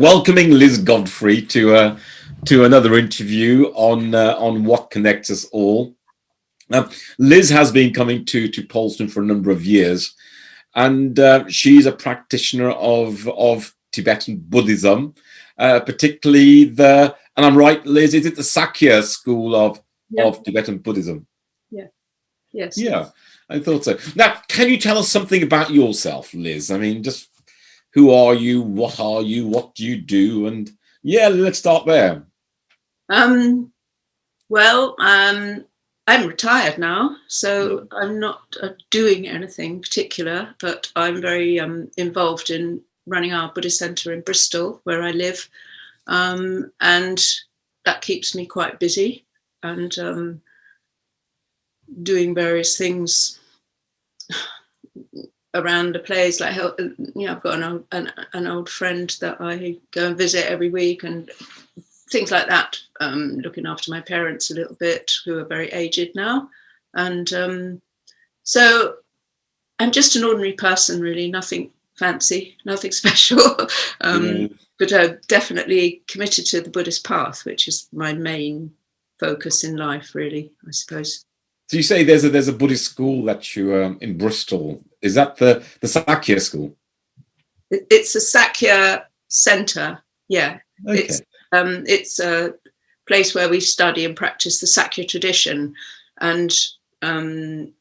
welcoming Liz Godfrey to another interview on what connects us all. Liz has been coming to Poulstone for a number of years, and she's a practitioner of Tibetan Buddhism, particularly and I'm right, Liz, is it the Sakya School of Tibetan Buddhism? Yeah. Yes. Yeah, I thought so. Now, can you tell us something about yourself, Liz? I mean, just who are you? What do you do? And yeah, let's start there. Well, I'm retired now, so I'm not doing anything particular, but I'm very involved in running our Buddhist centre in Bristol, where I live, and that keeps me quite busy and doing various things around the place. Like, I've got an old friend that I go and visit every week and things like that. Looking after my parents a little bit, who are very aged now, and so I'm just an ordinary person, really. Nothing fancy, nothing special, but I'm definitely committed to the Buddhist path, which is my main focus in life, really, I suppose. So you say there's a Buddhist school that you in Bristol. Is that the Sakya School? It's a Sakya centre. Yeah, okay. It's a place where we study and practice the Sakya tradition, and the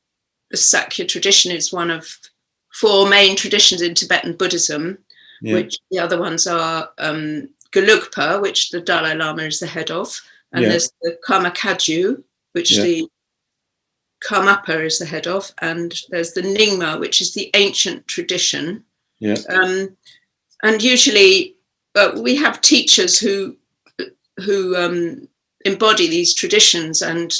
Sakya tradition is one of four main traditions in Tibetan Buddhism, which the other ones are Gelugpa, which the Dalai Lama is the head of, and there's the Karma Kagyu, which the Karmapa is the head of, and there's the Nyingma, which is the ancient tradition. And usually we have teachers who embody these traditions, and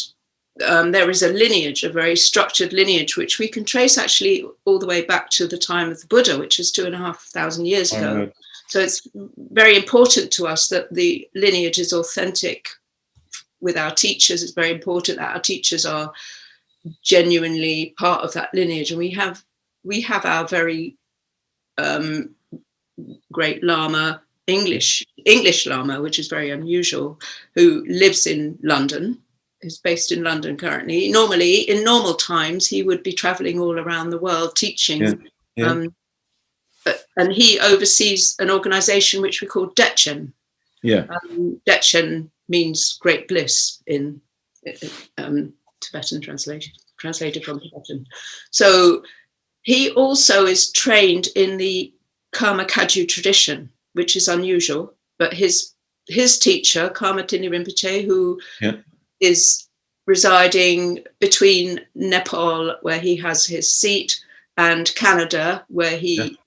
there is a lineage, a very structured lineage, which we can trace actually all the way back to the time of the Buddha, which is 2,500 years ago. So it's very important to us that the lineage is authentic with our teachers. It's very important that our teachers are genuinely part of that lineage, and we have our very great Lama, English Lama, which is very unusual, who lives in London, is based in London currently. Normally, in normal times, he would be traveling all around the world teaching. And he oversees an organization which we call Dechen. Dechen means great bliss in Tibetan translated from Tibetan. So he also is trained in the Karma Kagyu tradition, which is unusual. But his teacher, Karma Tini Rinpoche, who is residing between Nepal, where he has his seat, and Canada, where he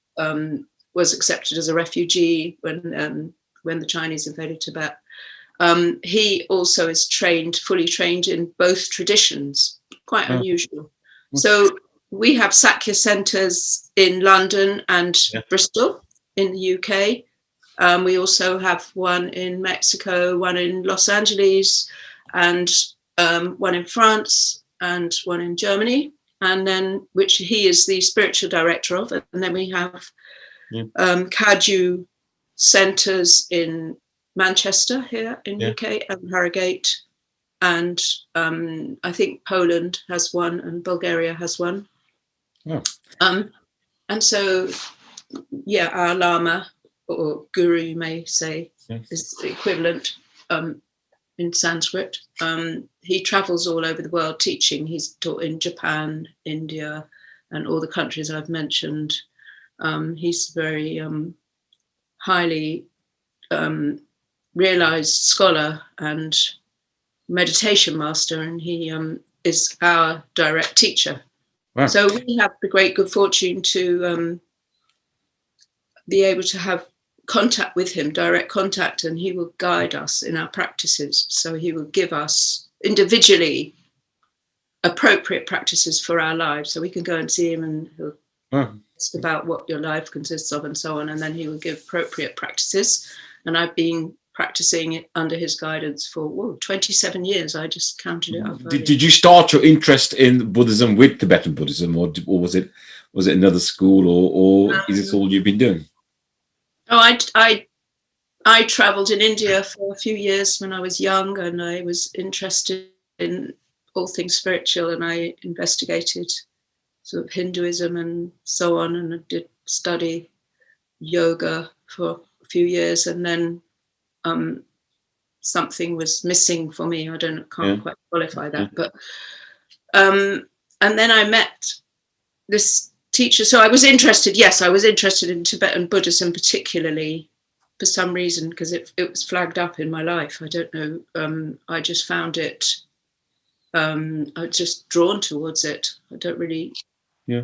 was accepted as a refugee when the Chinese invaded Tibet. He also is fully trained in both traditions, quite unusual. So we have Sakya centres in London and Bristol in the UK. We also have one in Mexico, one in Los Angeles, and one in France, and one in Germany, and then which he is the spiritual director of. And then we have Kagyu centres in Manchester here in UK, and Harrogate, and I think Poland has one, and Bulgaria has one. And so our Lama, or Guru you may say, is the equivalent in Sanskrit. He travels all over the world teaching. He's taught in Japan, India, and all the countries I've mentioned. He's very highly realized scholar and meditation master, and he is our direct teacher. Wow. So we have the great good fortune to be able to have contact with him, direct contact, and he will guide us in our practices. So he will give us individually appropriate practices for our lives. So we can go and see him, and he'll ask about what your life consists of and so on, and then he will give appropriate practices. And I've been practicing it under his guidance for 27 years. I just counted it up. Did you start your interest in Buddhism with Tibetan Buddhism, or was it another school, or is this all you've been doing? Oh, I I travelled in India for a few years when I was young, and I was interested in all things spiritual, and I investigated sort of Hinduism and so on, and I did study yoga for a few years, and then something was missing for me. I can't quite qualify that, but and then I met this teacher. So I was interested. Yes, I was interested in Tibetan Buddhism, particularly for some reason, because it was flagged up in my life. I don't know. I just found it. I was just drawn towards it. I don't really. Yeah.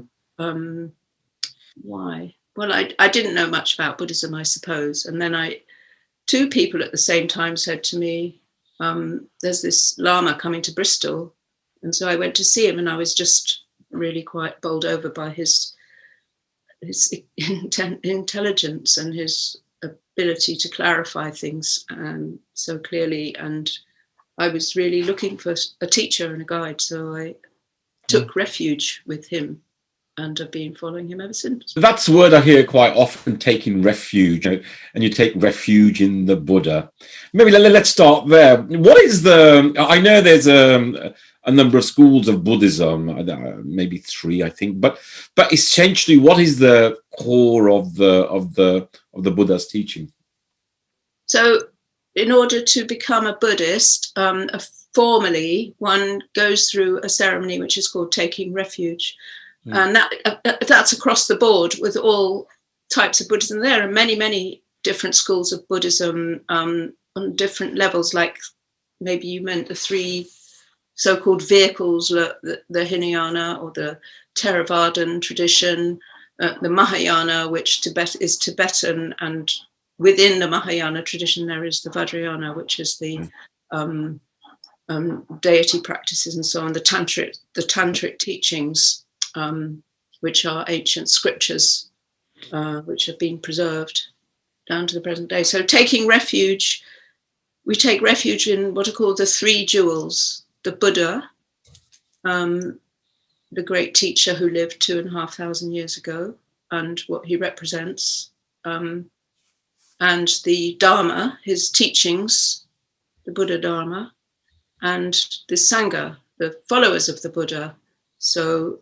Why? Well, I didn't know much about Buddhism, I suppose, and then two people at the same time said to me, there's this Lama coming to Bristol. And so I went to see him, and I was just really quite bowled over by his intelligence and his ability to clarify things so clearly. And I was really looking for a teacher and a guide. So I took refuge with him, and I've been following him ever since. That's a word I hear quite often, taking refuge, and you take refuge in the Buddha. Maybe let's start there. What is I know there's a number of schools of Buddhism, maybe 3, I think, but essentially, what is the core of the Buddha's teaching? So, in order to become a Buddhist, formally, one goes through a ceremony which is called taking refuge. And that's across the board with all types of Buddhism. There are many, many different schools of Buddhism on different levels, like maybe you meant the 3 so-called vehicles, the Hinayana or the Theravadan tradition, the Mahayana, which is Tibetan, and within the Mahayana tradition there is the Vajrayana, which is the deity practices and so on, the tantric teachings, which are ancient scriptures, which have been preserved down to the present day. So taking refuge, we take refuge in what are called the 3 jewels: the Buddha, the great teacher who lived 2,500 years ago, and what he represents, and the Dharma, his teachings, the Buddha Dharma, and the Sangha, the followers of the Buddha. So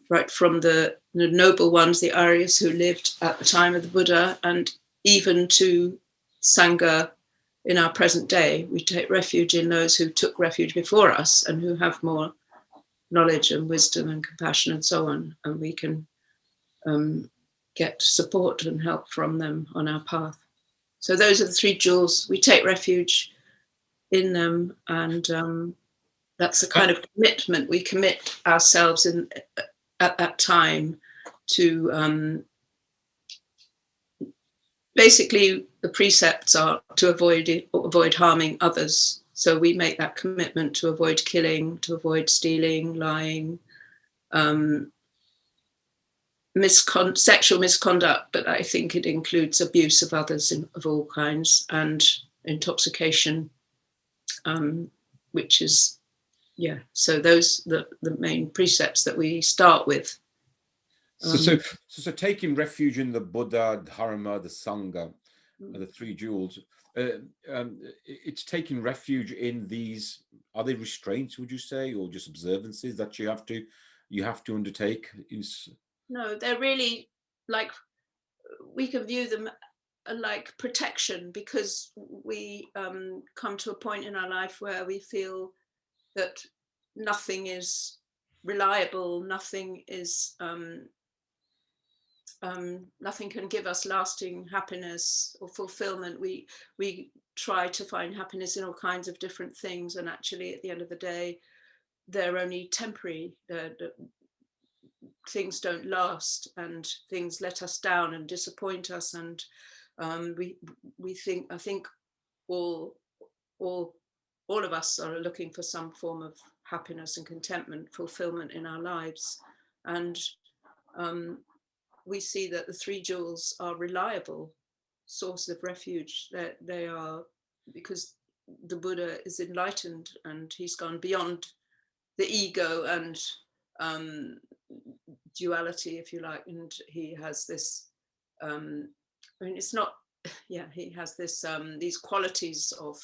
right from the noble ones, the Aryas who lived at the time of the Buddha, and even to Sangha in our present day. We take refuge in those who took refuge before us and who have more knowledge and wisdom and compassion and so on, and we can get support and help from them on our path. So those are the 3 jewels. We take refuge in them, and that's the kind of commitment we commit ourselves at that time to. Basically, the precepts are to avoid harming others. So we make that commitment to avoid killing, to avoid stealing, lying, sexual misconduct, but I think it includes abuse of others of all kinds, and intoxication, which is, so those the main precepts that we start with. So taking refuge in the Buddha, Dharma, the Sangha, the 3 jewels, it's taking refuge in these. Are they restraints, would you say, or just observances that you have to undertake? No, they're really like, we can view them like protection, because we come to a point in our life where we feel that nothing is reliable, nothing can give us lasting happiness or fulfillment. We try to find happiness in all kinds of different things, and actually at the end of the day they're only temporary. Things don't last, and things let us down and disappoint us, and I think all of us are looking for some form of happiness and contentment, fulfillment in our lives, and we see that the 3 jewels are reliable sources of refuge. That they are, because the Buddha is enlightened and he's gone beyond the ego and duality, if you like, and he has this. I mean, it's not he has this these qualities of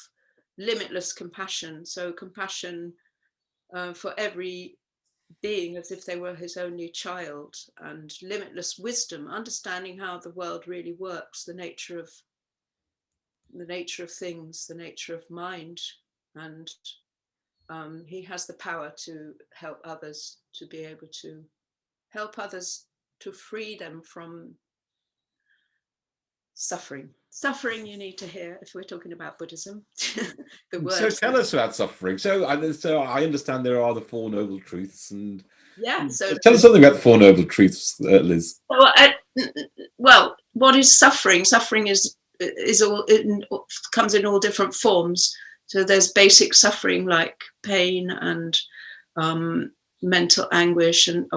limitless compassion. So compassion for every being as if they were his only child, and limitless wisdom, understanding how the world really works, the nature of things, the nature of mind, and he has the power to help others, to be able to help others to free them from suffering. Suffering you need to hear if we're talking about Buddhism. The word. So tell us about suffering. So I understand there are the Four Noble Truths, and so tell us something about the Four Noble Truths, Liz. Well, what is suffering? Suffering is all, it comes in all different forms. So there's basic suffering like pain and mental anguish, and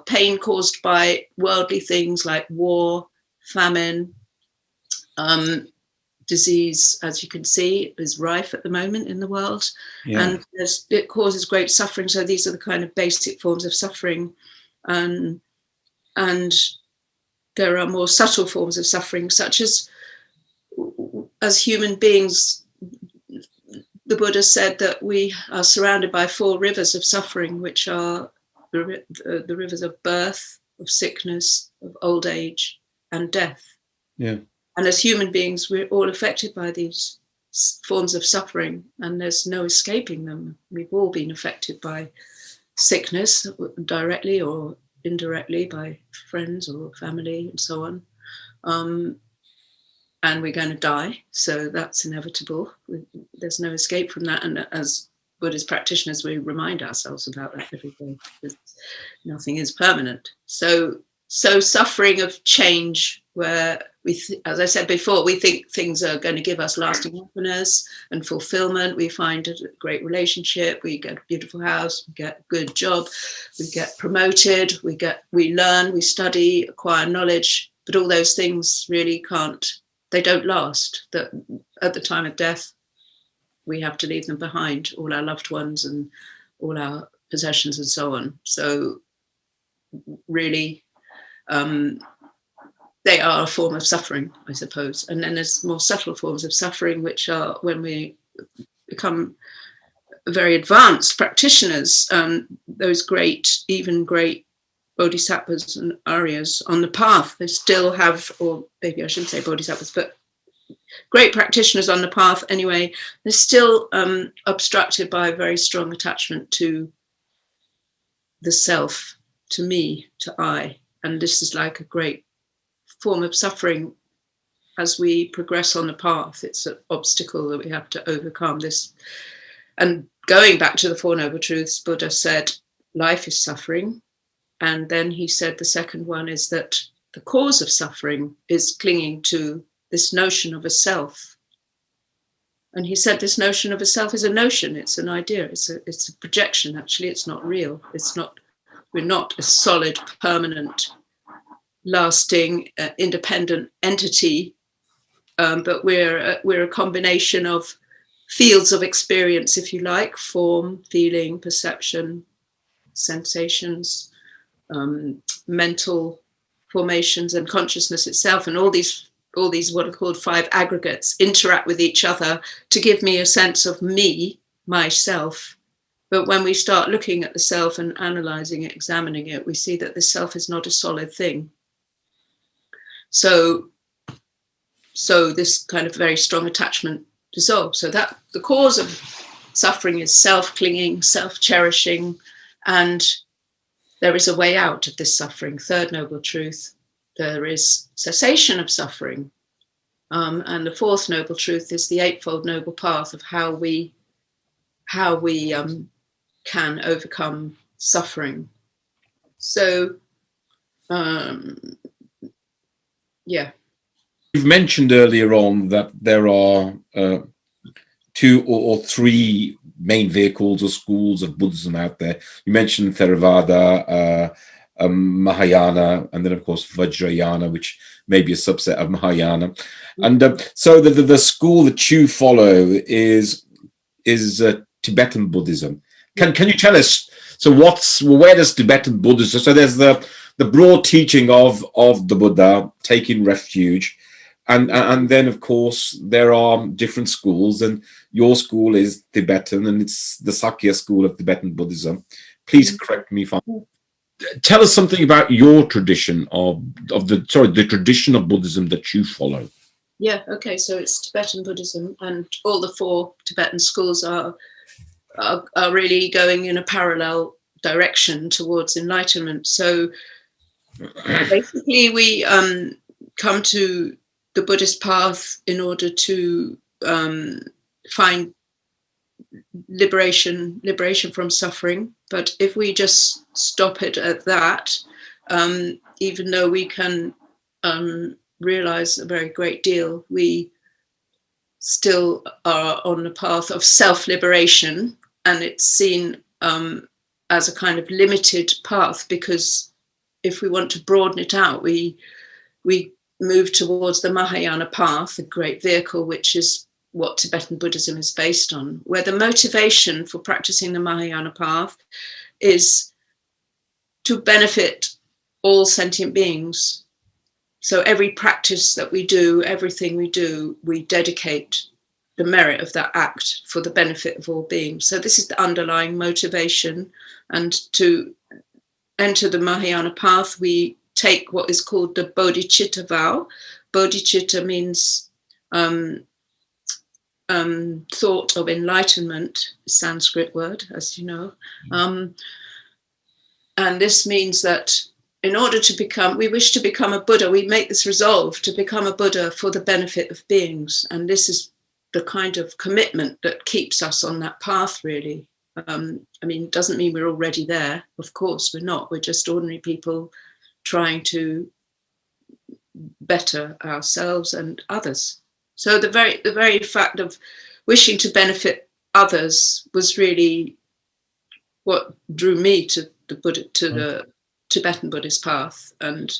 pain caused by worldly things like war, famine, disease, as you can see, is rife at the moment in the world, and it causes great suffering. So these are the kind of basic forms of suffering, and there are more subtle forms of suffering, such as human beings. The Buddha said that we are surrounded by 4 rivers of suffering, which are the rivers of birth, of sickness, of old age, and death. Yeah. And as human beings, we're all affected by these forms of suffering, and there's no escaping them. We've all been affected by sickness, directly or indirectly, by friends or family and so on. And we're going to die, so that's inevitable. There's no escape from that. And as Buddhist practitioners, we remind ourselves about that every day, because nothing is permanent. So suffering of change, where as I said before, we think things are going to give us lasting happiness and fulfillment. We find a great relationship, we get a beautiful house, we get a good job, we get promoted, we learn, we study, acquire knowledge, but all those things really they don't last. That at the time of death, we have to leave them behind, all our loved ones and all our possessions and so on. So really, they are a form of suffering, I suppose. And then there's more subtle forms of suffering, which are when we become very advanced practitioners, those great bodhisattvas and aryas on the path, they still have, or maybe I shouldn't say bodhisattvas, but great practitioners on the path anyway, they're still obstructed by a very strong attachment to the self, to me, to I. And this is like a great form of suffering as we progress on the path. It's an obstacle that we have to overcome. This. And going back to the Four Noble Truths, Buddha said life is suffering. And then he said the second one is that the cause of suffering is clinging to this notion of a self. And he said this notion of a self is a notion, it's an idea, it's a projection. Actually, it's not real. We're not a solid, permanent, lasting, independent entity, but we're a combination of fields of experience, if you like, form, feeling, perception, sensations, mental formations, and consciousness itself. And all these what are called 5 aggregates interact with each other to give me a sense of me, myself. But when we start looking at the self and analyzing it, examining it, we see that the self is not a solid thing. So this kind of very strong attachment dissolves. So that the cause of suffering is self-clinging, self-cherishing, and there is a way out of this suffering. Third Noble Truth, there is cessation of suffering. And the Fourth Noble Truth is the Eightfold Noble Path of how we can overcome suffering. So, yeah. You've mentioned earlier on that there are 2 or 3 main vehicles or schools of Buddhism out there. You mentioned Theravada, Mahayana, and then of course Vajrayana, which may be a subset of Mahayana. And so the school that you follow is Tibetan Buddhism. Can you tell us? So where does Tibetan Buddhism? So there's the broad teaching of the Buddha, taking refuge, And then, of course, there are different schools, and your school is Tibetan, and it's the Sakya School of Tibetan Buddhism. Please correct me if I'm... Tell us something about your tradition of the tradition of Buddhism that you follow. Yeah, okay, so it's Tibetan Buddhism, and all the 4 Tibetan schools are really going in a parallel direction towards enlightenment. So basically we come to the Buddhist path in order to find liberation from suffering. But if we just stop it at that, even though we can realize a very great deal, we still are on the path of self-liberation, and it's seen as a kind of limited path, because if we want to broaden it out, we move towards the Mahayana path, the great vehicle, which is what Tibetan Buddhism is based on, where the motivation for practicing the Mahayana path is to benefit all sentient beings. So every practice that we do, everything we do, we dedicate the merit of that act for the benefit of all beings. So this is the underlying motivation. And to enter the Mahayana path, we take what is called the bodhicitta vow. Bodhicitta means thought of enlightenment, Sanskrit word, as you know. And this means that in order to become, we wish to become a Buddha, we make this resolve to become a Buddha for the benefit of beings. And this is the kind of commitment that keeps us on that path, really. I mean, it doesn't mean we're already there. Of course, we're not. We're just ordinary people trying to better ourselves and others. So the very fact of wishing to benefit others was really what drew me to the Tibetan Buddhist path. And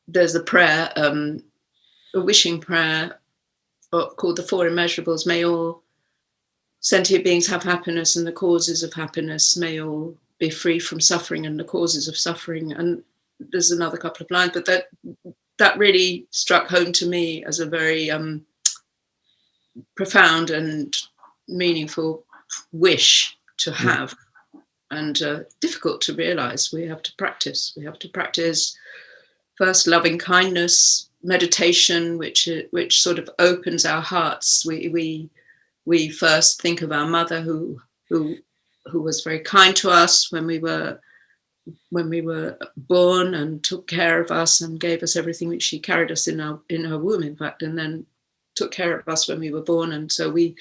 there's a prayer, a wishing prayer called the 4 Immeasurables. May all sentient beings have happiness, and the causes of happiness. May all be free from suffering and the causes of suffering. And there's another couple of lines, but that really struck home to me as a very profound and meaningful wish to have, and difficult to realize. We have to practice first loving kindness, meditation, which sort of opens our hearts. We first think of our mother who was very kind to us when we were born, and took care of us and gave us everything, which she carried us in her womb, in fact, and then took care of us when we were born. And so we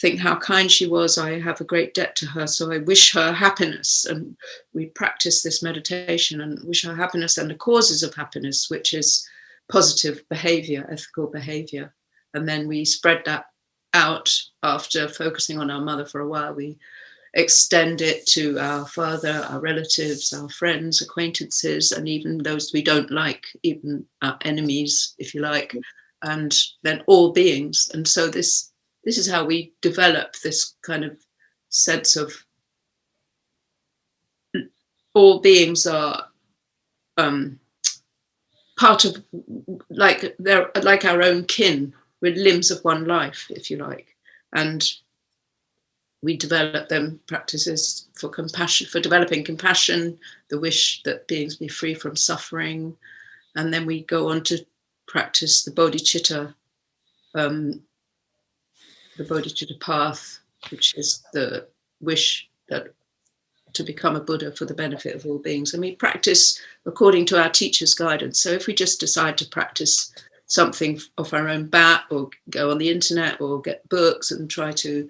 think how kind she was. I have a great debt to her, so I wish her happiness. And we practice this meditation and wish her happiness and the causes of happiness, which is positive behavior, ethical behavior. And then we spread that out after focusing on our mother for a while. We extend it to our father, our relatives, our friends, acquaintances, and even those we don't like, even our enemies, if you like, and then all beings. And so this is how we develop this kind of sense of all beings are part of, like they're like our own kin, with limbs of one life, if you like. And we develop them practices for compassion, for developing compassion, the wish that beings be free from suffering. And then we go on to practice the bodhicitta, the bodhicitta path, which is the wish that to become a Buddha for the benefit of all beings. And we practice according to our teacher's guidance. So if we just decide to practice something off our own bat, or go on the internet, or get books and try to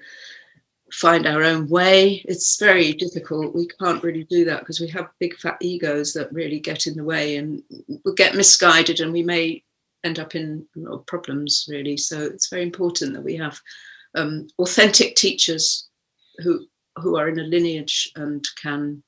find our own way, it's very difficult. We can't really do that because we have big fat egos that really get in the way, and we'll get misguided, and we may end up in a lot of problems, really. So it's very important that we have authentic teachers who are in a lineage and can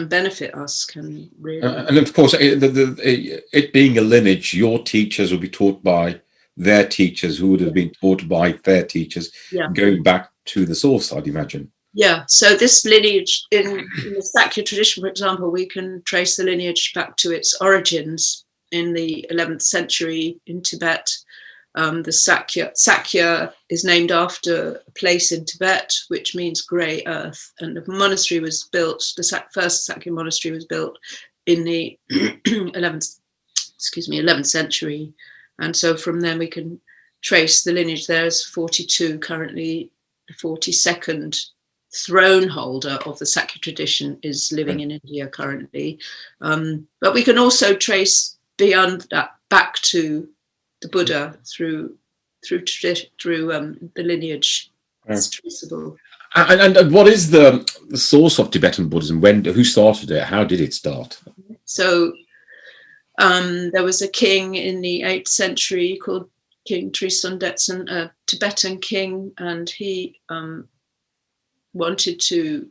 benefit us, can really. And of course, it being a lineage, your teachers will be taught by their teachers, who would have been taught by their teachers, going back to the source, I'd imagine. Yeah, so this lineage, in the Sakya tradition, for example, we can trace the lineage back to its origins in the 11th century in Tibet. The Sakya is named after a place in Tibet, which means grey earth. And the monastery was built, the first Sakya monastery was built in the 11th century. And so from then we can trace the lineage. There's 42 currently, the 42nd throne holder of the Sakya tradition is living in India currently. But we can also trace beyond that back to the Buddha through the lineage. It's traceable. And what is the source of Tibetan Buddhism? Who started it? How did it start? So there was a king in the 8th century called King Trisondetsen, a Tibetan king, and he wanted to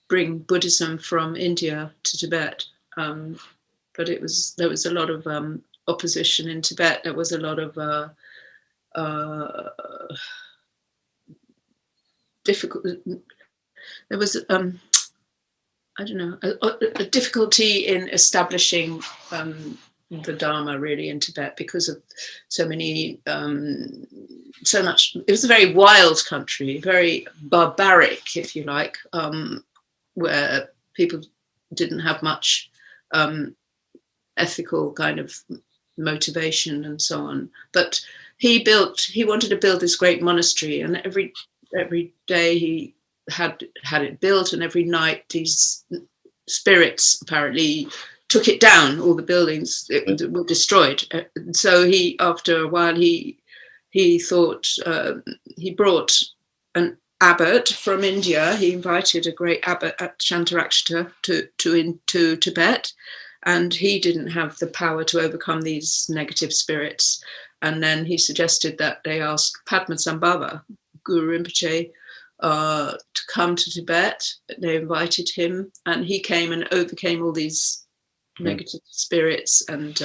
bring Buddhism from India to Tibet, but there was a lot of opposition in Tibet. There was a lot of difficult. There was a difficulty in establishing the Dharma really in Tibet because of so much. It was a very wild country, very barbaric, if you like, where people didn't have much ethical kind of motivation and so on. But he wanted to build this great monastery, and every day he had it built, and every night these spirits apparently took it down. All the buildings were destroyed. So after a while, he thought he brought an abbot from India. He invited a great abbot at Shantarakshita to Tibet, and he didn't have the power to overcome these negative spirits. And then he suggested that they ask Padmasambhava, Guru Rinpoche, to come to Tibet. They invited him, and he came and overcame all these negative spirits and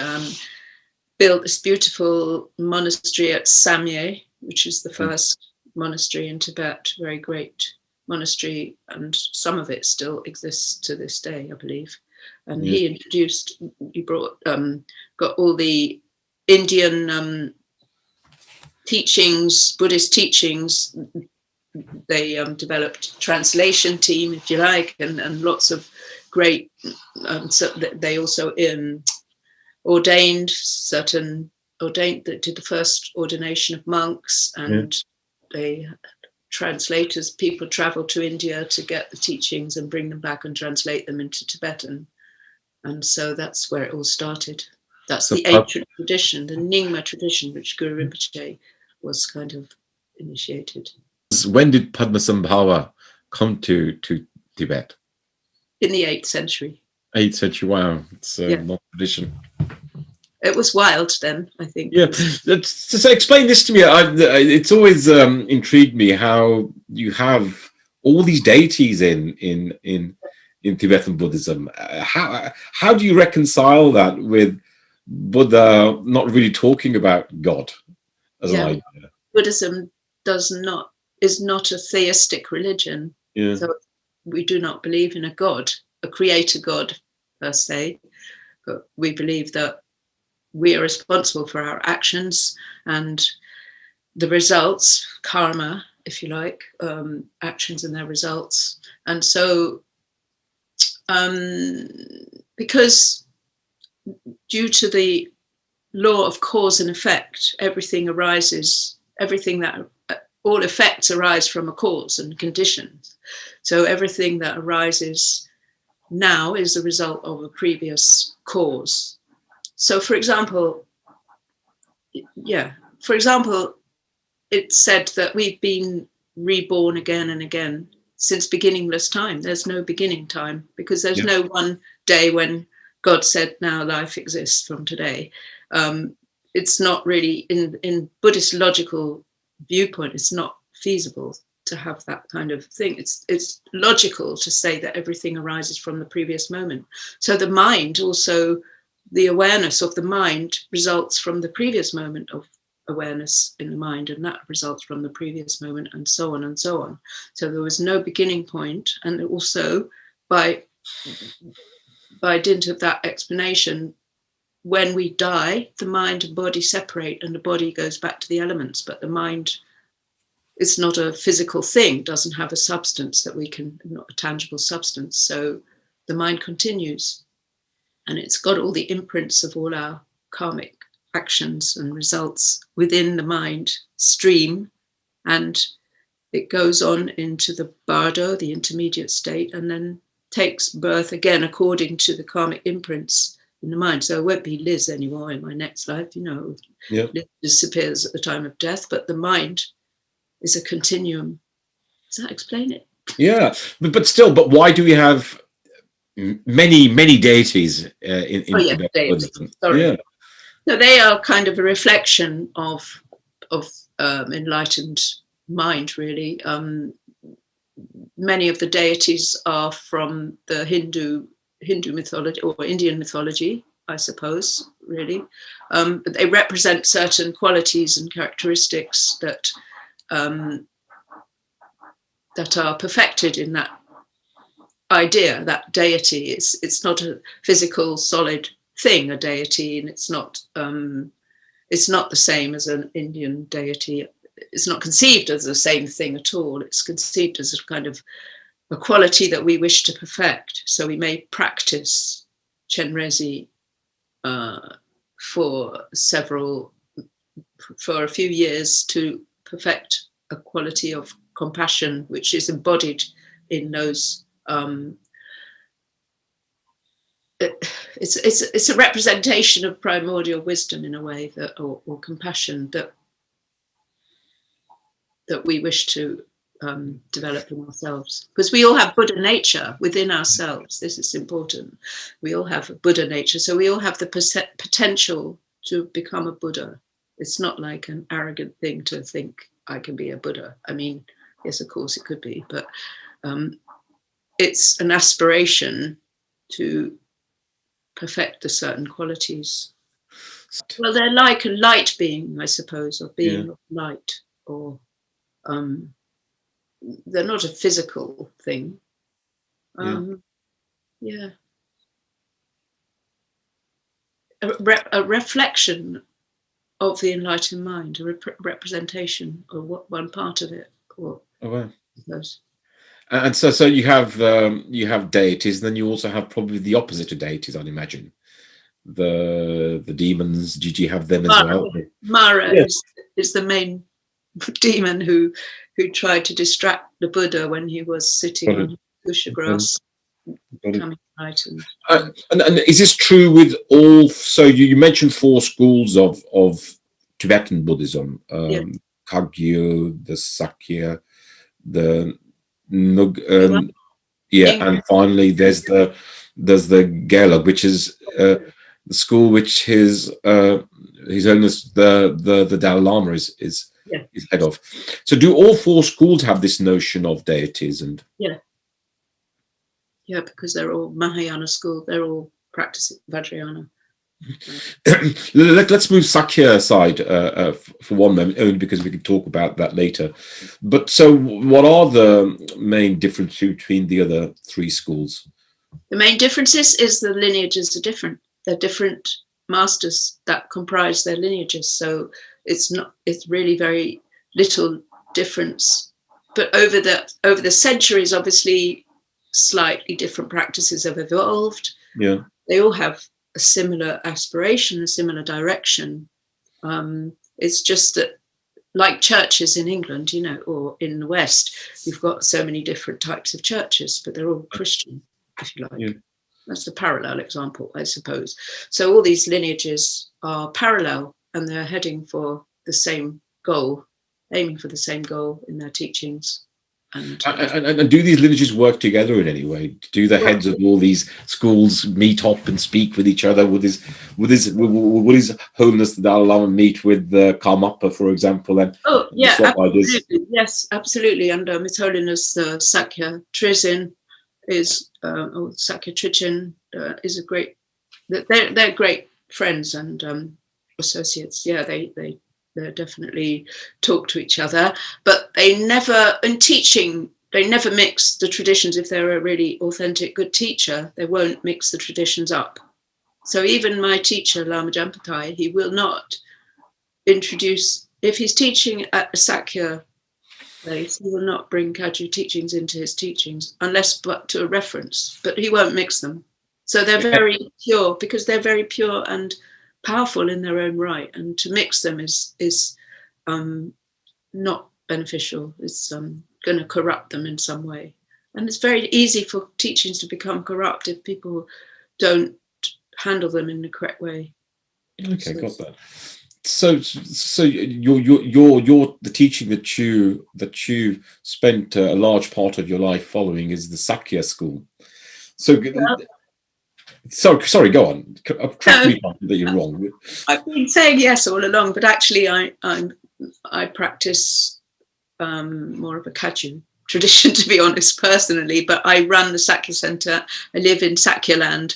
built this beautiful monastery at Samye, which is the first monastery in Tibet, very great monastery, and some of it still exists to this day, I believe. And he got all the Indian teachings, Buddhist teachings. They developed a translation team, if you like, and lots of great. So they also ordained that did the first ordination of monks, and they translators. People traveled to India to get the teachings and bring them back and translate them into Tibetan, and so that's where it all started. That's the ancient tradition, the Nyingma tradition, which Guru Rinpoche was kind of initiated. When did Padmasambhava come to Tibet? In the 8th century. 8th century, wow. It's a long tradition. It was wild then, I think. Yeah, so explain this to me. It's always intrigued me how you have all these deities in Tibetan Buddhism. How do you reconcile that with Buddha not really talking about God as an idea? Buddhism is not a theistic religion. Yeah. So we do not believe in a God, a creator God per se, but we believe that we are responsible for our actions and the results, karma, if you like, actions and their results. And so because due to the law of cause and effect, all effects arise from a cause and conditions. So everything that arises now is the result of a previous cause. So for example, it's said that we've been reborn again and again since beginningless time. There's no beginning time because there's no one day when God said, now life exists from today. It's not really, in Buddhist logical viewpoint, it's not feasible to have that kind of thing. It's logical to say that everything arises from the previous moment. So the mind also, the awareness of the mind results from the previous moment of awareness in the mind, and that results from the previous moment, and so on and so on. So there was no beginning point, and also by dint of that explanation, when we die, the mind and body separate, and the body goes back to the elements, but the mind is not a physical thing, doesn't have a substance that we can, not a tangible substance. So the mind continues, and it's got all the imprints of all our karmic actions and results within the mind stream, and it goes on into the bardo, the intermediate state, and then takes birth again according to the karmic imprints in the mind. So it won't be Liz anymore in my next life, Liz disappears at the time of death, but the mind is a continuum. Does that explain it? Yeah, but why do we have many deities in Tibetan Buddhism? Sorry. Yeah. So they are kind of a reflection of enlightened mind, really. Many of the deities are from the Hindu mythology or Indian mythology, I suppose, really. But they represent certain qualities and characteristics that are perfected in that idea, that deity. It's not a physical, solid thing, a deity, and it's not the same as an Indian deity. It's not conceived as the same thing at all. It's conceived as a kind of a quality that we wish to perfect. So we may practice Chenrezig for a few years to perfect a quality of compassion, which is embodied in those. It's a representation of primordial wisdom in a way, or compassion that we wish to develop in ourselves, because we all have Buddha nature within ourselves. This is important. We all have a Buddha nature, so we all have the potential to become a Buddha. It's not like an arrogant thing to think I can be a Buddha. I mean, yes, of course it could be, but it's an aspiration to perfect the certain qualities. Well, they're like a light being, I suppose, or being of light, or they're not a physical thing. A reflection of the enlightened mind, a representation of one part of it. And so you have deities, and then you also have probably the opposite of deities, I'd imagine. The demons. Did you have them as well? Mara is the main demon who tried to distract the Buddha when he was sitting on kusha grass, becoming enlightened. And is this true with all? So you mentioned 4 schools of Tibetan Buddhism: Kagyu, the Sakya, the and finally there's the Gelug, which is the school which His Holiness the Dalai Lama is head of. So do all 4 schools have this notion of deities? And because they're all Mahayana school, they're all practicing Vajrayana. Let's move Sakya aside for one moment, only because we can talk about that later. But so what are the main differences between the other 3 schools? The main differences is the lineages are different. They're different masters that comprise their lineages. So it's really very little difference. But over the centuries, obviously, slightly different practices have evolved. Yeah. They all have a similar aspiration, a similar direction. It's just that, like churches in England, or in the West, you've got so many different types of churches, but they're all Christian, if you like. Yeah. That's the parallel example, I suppose. So all these lineages are parallel, and they're heading for the same goal, aiming for the same goal in their teachings. And do these lineages work together in any way? Do the heads of all these schools meet up and speak with each other? Would His Holiness the Dalai Lama meet with Karmapa, for example? And absolutely. Yes, absolutely. And His Holiness the Sakya Trizin is Sakya Trichin is a great. They're great friends and associates. Yeah, they definitely talk to each other, but they never, in teaching, they never mix the traditions. If they're a really authentic, good teacher, they won't mix the traditions up. So even my teacher, Lama Jampatai, he will not introduce, if he's teaching at a Sakya place, he will not bring Kagyu teachings into his teachings unless but to a reference, but he won't mix them. So they're very pure, because they're very pure and powerful in their own right, and to mix them is not beneficial. It's going to corrupt them in some way, and it's very easy for teachings to become corrupt if people don't handle them in the correct way. Okay, got that. So your the teaching that you spent a large part of your life following is the Sakya School. So, sorry, go on. Correct me that you're wrong. I've been saying yes all along, but actually, I practice more of a Kagyu tradition, to be honest, personally. But I run the Sakya Center. I live in Sakya land,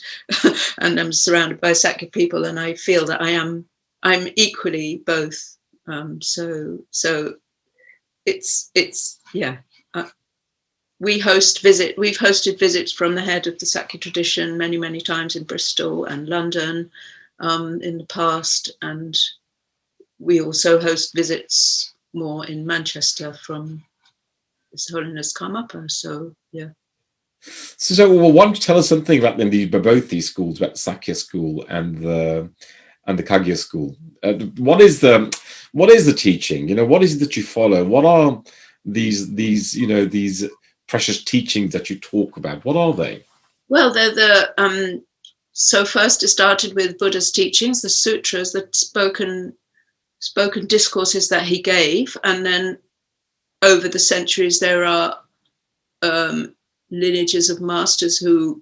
and I'm surrounded by Sakya people, and I feel that I'm equally both. So it's yeah. We've hosted visits from the head of the Sakya tradition many times in Bristol and London in the past, and we also host visits more in Manchester from His Holiness Karmapa. So yeah. So well, why don't you tell us something about both these schools, about the Sakya School and the Kagya School? What is the teaching? What is it that you follow? What are these precious teachings that you talk about? What are they? Well, they're so first it started with Buddha's teachings, the sutras, the spoken discourses that he gave, and then over the centuries there are lineages of masters who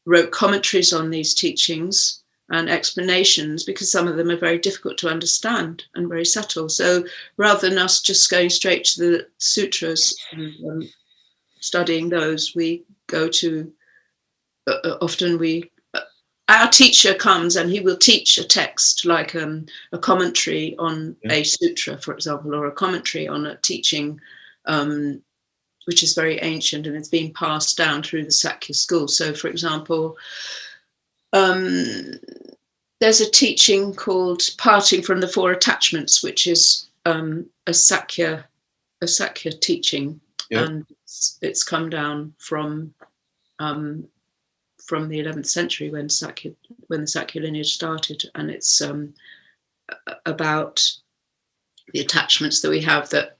wrote commentaries on these teachings and explanations, because some of them are very difficult to understand and very subtle. So rather than us just going straight to the sutras and studying those, we go to our teacher comes and he will teach a text, like a commentary on a sutra, for example, or a commentary on a teaching which is very ancient and it's being passed down through the Sakya School. So, for example, there's a teaching called Parting from the Four Attachments, which is a Sakya teaching, and it's come down from the 11th century when the Sakya lineage started, and it's about the attachments that we have that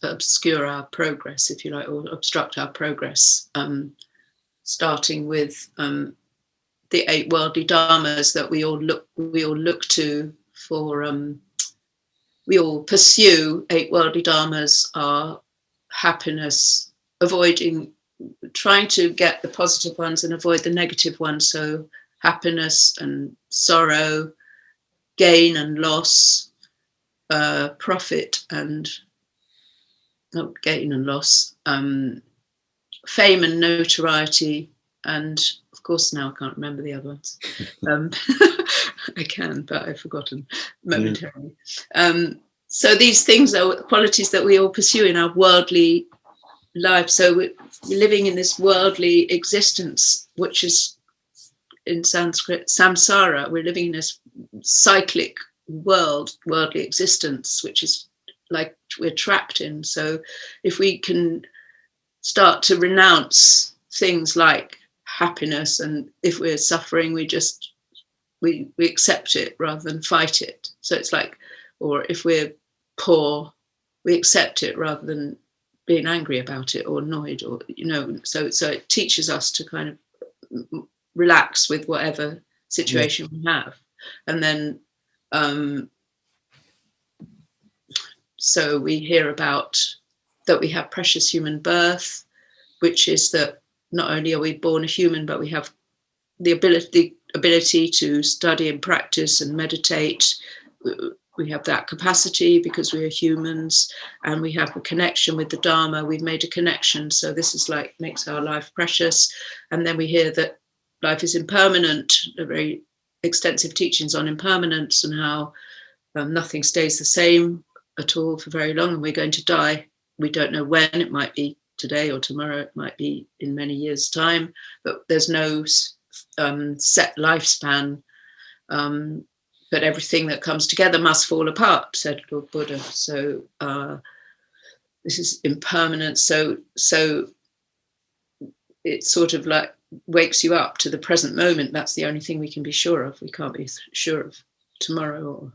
obscure our progress, if you like, or obstruct our progress, starting with the 8 worldly dharmas that we all look to for. We all pursue 8 worldly dharmas are happiness, trying to get the positive ones and avoid the negative ones. So happiness and sorrow, gain and loss, profit and gain and loss, fame and notoriety, and of course now I can't remember the other ones. I can, but I've forgotten momentarily. So these things are qualities that we all pursue in our worldly life. So we're living in this worldly existence, which is in Sanskrit samsara. We're living in this cyclic worldly existence, which is like we're trapped in. So if we can start to renounce things like happiness, and if we're suffering, we accept it rather than fight it. So it's like, or if we're poor, we accept it rather than being angry about it or annoyed, or so it teaches us to kind of relax with whatever situation we have. And then so we hear about that we have precious human birth, which is that not only are we born a human, but we have the ability to study and practice and meditate. We have that capacity because we are humans, and we have a connection with the Dharma. We've made a connection. So this is like makes our life precious. And then we hear that life is impermanent, a very extensive teachings on impermanence and how nothing stays the same at all for very long, and we're going to die. We don't know when. It might be today or tomorrow. It might be in many years' time, but there's no set lifespan, but everything that comes together must fall apart, said Lord Buddha. So this is impermanent. So it sort of like wakes you up to the present moment. That's the only thing we can be sure of. We can't be sure of tomorrow or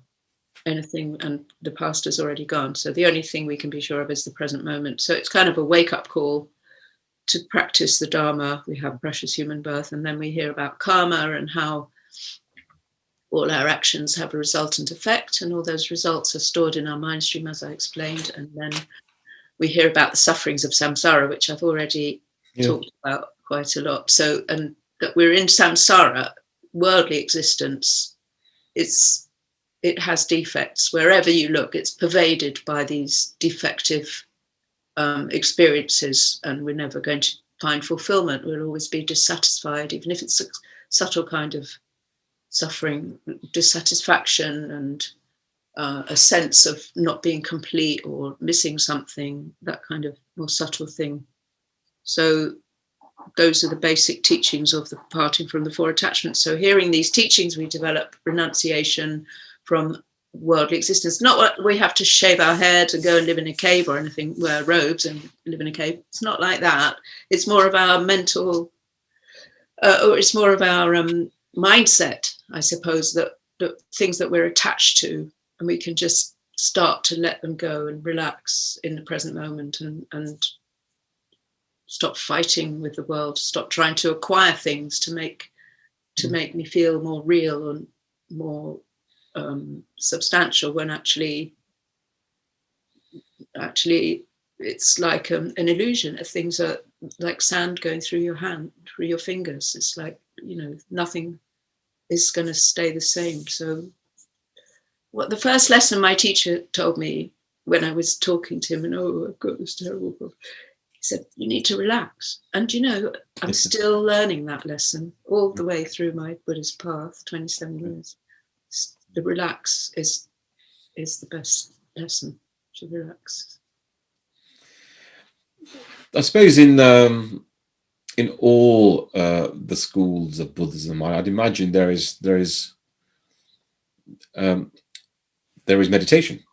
anything, and the past has already gone. So the only thing we can be sure of is the present moment. So it's kind of a wake-up call to practice the Dharma. We have precious human birth, and then we hear about karma and how all our actions have a resultant effect, and all those results are stored in our mind stream, as I explained. And then we hear about the sufferings of samsara, which I've already talked about quite a lot. So, and that we're in samsara, worldly existence, it has defects. Wherever you look, it's pervaded by these defective experiences, and we're never going to find fulfillment. We'll always be dissatisfied, even if it's a subtle kind of suffering, dissatisfaction, and a sense of not being complete or missing something, that kind of more subtle thing. So those are the basic teachings of the parting from the four attachments. So hearing these teachings, we develop renunciation from worldly existence. Not what we have to shave our head and go and live in a cave or anything, wear robes and live in a cave. It's not like that. It's more of our mental, or it's more of our mindset, I suppose, that things that we're attached to, and we can just start to let them go and relax in the present moment, and stop fighting with the world, stop trying to acquire things to make me feel more real and more substantial, when actually it's like an illusion. Things are like sand going through your hand, through your fingers. It's like, nothing is going to stay the same. So what the first lesson my teacher told me when I was talking to him, and I've got this terrible problem, he said, you need to relax. And I'm still learning that lesson all the way through my Buddhist path, 27 years. The relax is the best lesson, to relax. I suppose in all the schools of Buddhism, I'd imagine there is meditation.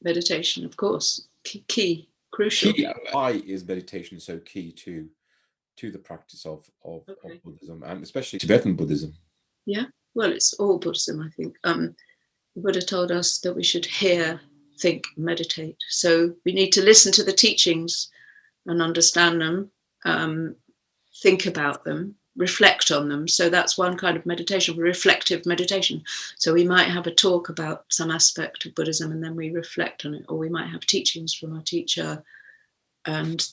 Meditation, of course, key, crucial. Why is meditation so key to the practice of Buddhism, and especially Tibetan Buddhism? Yeah, well, it's all Buddhism, I think. The Buddha told us that we should hear, think, meditate. So we need to listen to the teachings and understand them, think about them, reflect on them. So that's one kind of meditation, reflective meditation. So we might have a talk about some aspect of Buddhism, and then we reflect on it, or we might have teachings from our teacher, and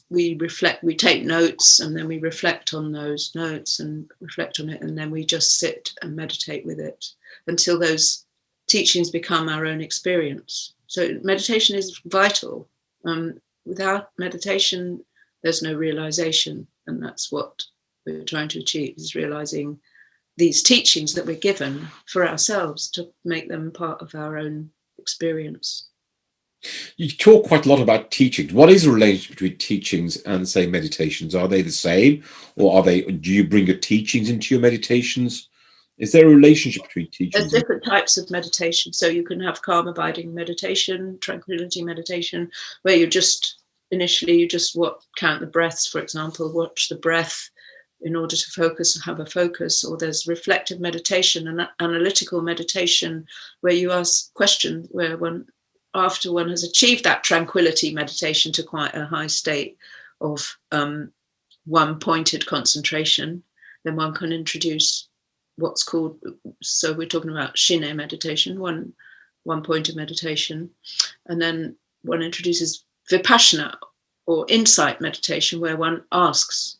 we reflect, we take notes, and then we reflect on those notes and reflect on it, and then we just sit and meditate with it until those teachings become our own experience. So meditation is vital. Without meditation, there's no realization, and that's what we're trying to achieve, is realizing these teachings that we're given for ourselves, to make them part of our own experience. You talk quite a lot about teachings. What is the relationship between teachings and, say, meditations? Are they the same, or do you bring your teachings into your meditations? Is there a relationship between teachings? There's different types of meditation. So you can have calm abiding meditation, tranquility meditation, where you just count the breaths, for example, watch the breath in order to focus, have a focus. Or there's reflective meditation and analytical meditation, where you ask questions, where after one has achieved that tranquility meditation to quite a high state of one pointed concentration, then one can introduce what's called, so we're talking about Shine meditation, one pointed meditation, and then one introduces Vipassana, or insight meditation, where one asks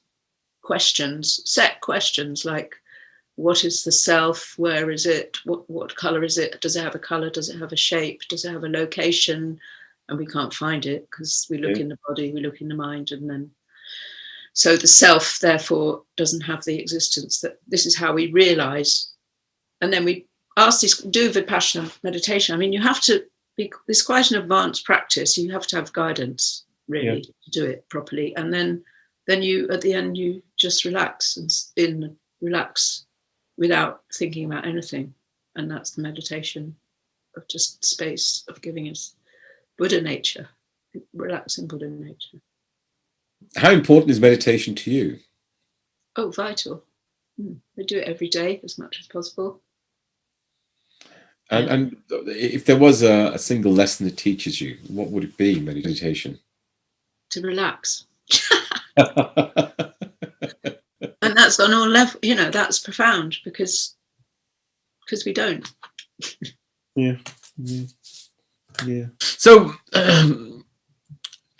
set questions like, what is the self? Where is it? What color is it? Does it have a color? Does it have a shape? Does it have a location? And we can't find it because we look in the body, we look in the mind, and then so the self therefore doesn't have the existence. That this is how we realize. And then we ask this, do Vipassana meditation. I mean, you have to be, it's quite an advanced practice. You have to have guidance really to do it properly. And then you, at the end, you just relax and relax without thinking about anything. And that's the meditation of just space, of giving us Buddha nature, relaxing Buddha nature. How important is meditation to you? Oh, vital. I do it every day as much as possible. And if there was a single lesson that teaches you, what would it be, meditation? To relax. And that's on all levels, you know, that's profound because we don't. Yeah. So,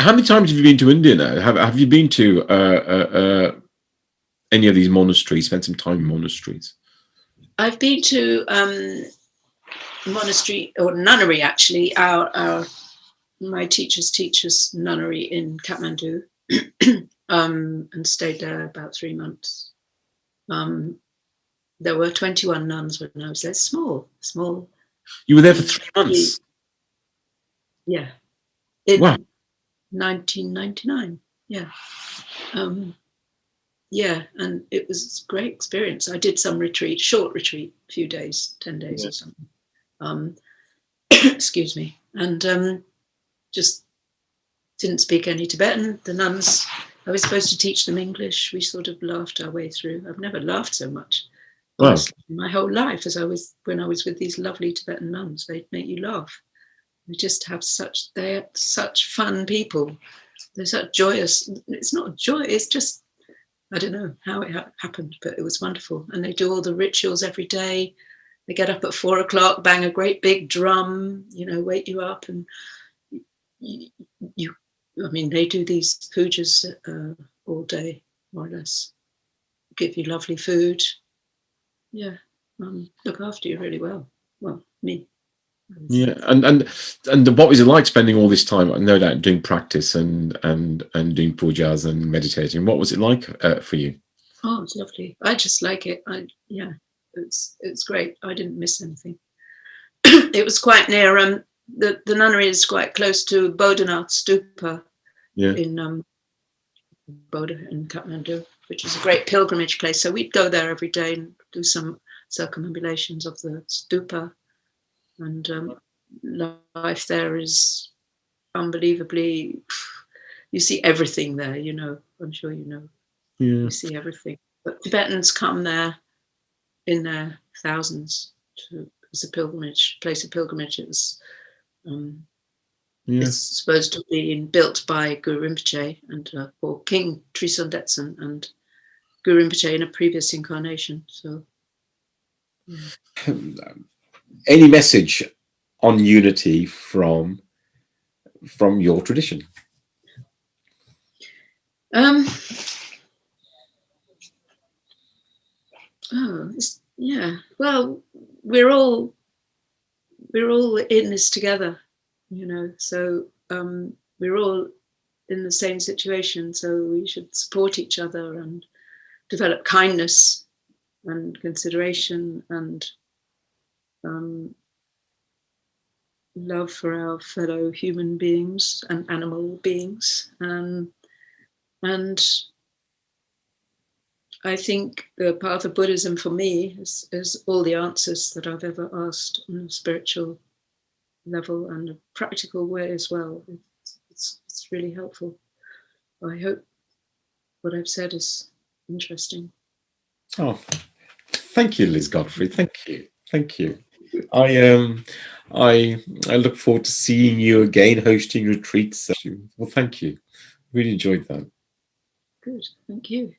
how many times have you been to India now? Have you been to any of these monasteries, spent some time in monasteries? I've been to monastery or nunnery, actually. My teacher's nunnery in Kathmandu, and stayed there about 3 months. There were 21 nuns when I was there. Small. You were there for 3 months? Yeah. In wow. 1999. Yeah. Yeah, and it was a great experience. I did some retreat, short retreat, a few days, 10 days or something. Excuse me. And just didn't speak any Tibetan. The nuns, I was supposed to teach them English. We sort of laughed our way through. I've never laughed so much. Wow. In my whole life, when I was with these lovely Tibetan nuns, they'd make you laugh. We just have they're such fun people. They're such joyous. It's not joy, it's just, I don't know how it happened, but it was wonderful. And they do all the rituals every day. They get up at 4 o'clock, bang a great big drum, you know, wake you up. And they do these pujas all day, more or less. Give you lovely food. Yeah, look after you really well. Well, me. Yeah, and what was it like spending all this time, no doubt, doing practice and doing pujas and meditating? What was it like for you? Oh, it's lovely. I just like it. It's great. I didn't miss anything. It was quite near. The nunnery is quite close to Bodhanath Stupa. Yeah. In Bodh in Kathmandu, which is a great pilgrimage place. So we'd go there every day and do some circumambulations of the stupa. And life there is unbelievably, you see everything there, you know, I'm sure you know. Yeah. You see everything. But Tibetans come there in their thousands as a pilgrimage, place of pilgrimage. It's supposed to be built by Guru Rinpoche or King Tristan Detsen and Guru Rinpoche in a previous incarnation. So, any message on unity from your tradition? Well, we're all in this together, you know. So we're all in the same situation. So we should support each other and develop kindness and consideration and love for our fellow human beings and animal beings. And I think the path of Buddhism for me is all the answers that I've ever asked on a spiritual level and a practical way as well. It's really helpful. I hope what I've said is interesting. Oh, thank you, Liz Godfrey. Thank you. I look forward to seeing you again, hosting retreats. Well, thank you. Really enjoyed that. Good, thank you.